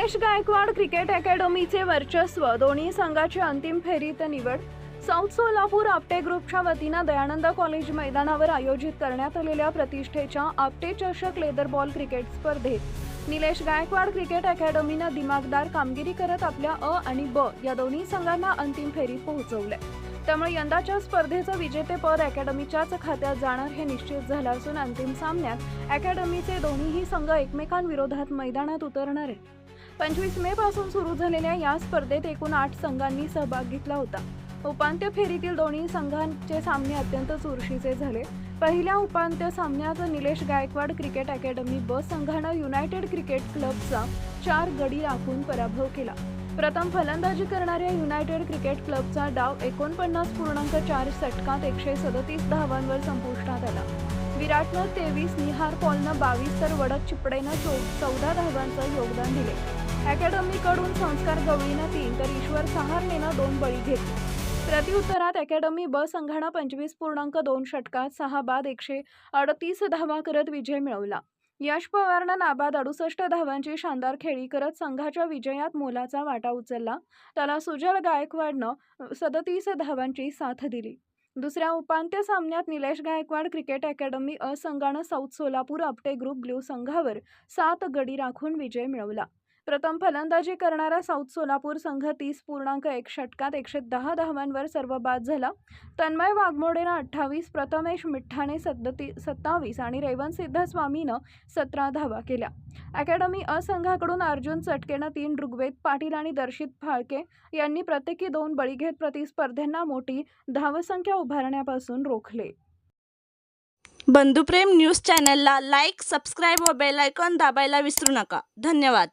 Nilesh Gaikwad cricket अकॅडमीचे वर्चस्व, दोन्ही संघाची अंतिम फेरीत निवड। साऊथ सोलापूर आपटे ग्रुपच्या वतीने दयानंद कॉलेज मैदानावर आयोजित करण्यात आलेल्या प्रतिष्ठेच्या आपटे चषक लेदर बॉल क्रिकेट स्पर्धेत निलेश गायकवाड क्रिकेट अकॅडमीने दिमागदार कामगिरी करत आपल्या अ आणि ब या दोन्ही संघांना अंतिम फेरीत पोहोचवले। त्यामुळे यंदाच्या स्पर्धेचं विजेतेपद अकॅडमीच्याच खात्यात जाणार हे निश्चित झालं असून अंतिम सामन्यात अकॅडमीचे दोन्हीही संघ एकमेकांविरोधात मैदानात उतरणार आहेत। 25 मे पासून सुरू झालेल्या या स्पर्धेत एकूण 8 संघांनी सहभाग घेतला होता। उपांत्य फेरीतील दोन्ही संघांचे सामने अत्यंत चुरशीचे झाले। पहिल्या उपांत्य सामन्यात निलेश गायकवाड क्रिकेट अकॅडमी ब संघाने युनायटेड क्रिकेट क्लबचा 4 गडी राखून पराभव केला। प्रथम फलंदाजी करणाऱ्या युनायटेड क्रिकेट क्लबचा डाव 49.4 षटकात 137 धावांवर संपुष्टात आला। विराटनं 23, निहार पॉलनं 22 तर वडक चिपडेनं 14 धावांचं योगदान दिले। अकॅडमीकडून संस्कार गवळीनं 3 तर ईश्वर सहारणेनं 2 बळी घेतले। प्रत्युत्तरात अकॅडमी ब संघानं 25.2 षटकात 6 बाद 138 धावा करत विजय मिळवला। यश पवारनं नाबाद 68 धावांची शानदार खेळी करत संघाच्या विजयात मोलाचा वाटा उचलला। त्याला सुजल गायकवाडनं 37 धावांची साथ दिली। दुसऱ्या उपांत्य सामन्यात निलेश गायकवाड क्रिकेट अकॅडमी अ संघानं south Solapur Apte group blue संघावर 7 गडी राखून विजय मिळवला। प्रथम फलंदाजी करणारा साऊथ सोलापूर संघ 30.1 षटकात 110 धावांवर सर्व बाद झाला। तन्मय वाघमोडेनं 28, प्रथमेश मिठ्ठाने 27 आणि रेवण सिद्धस्वामीनं 17 धावा केल्या। अकॅडमी अ संघाकडून अर्जुन चटकेनं 3, ऋग्वेद पाटील आणि दर्शित फाळके यांनी प्रत्येकी 2 बळी घेत प्रतिस्पर्ध्यांना मोठी धावसंख्या उभारण्यापासून रोखले। बंधुप्रेम न्यूज चॅनलला लाईक, सबस्क्राईब व बेल आयकॉन दाबायला विसरू नका। धन्यवाद।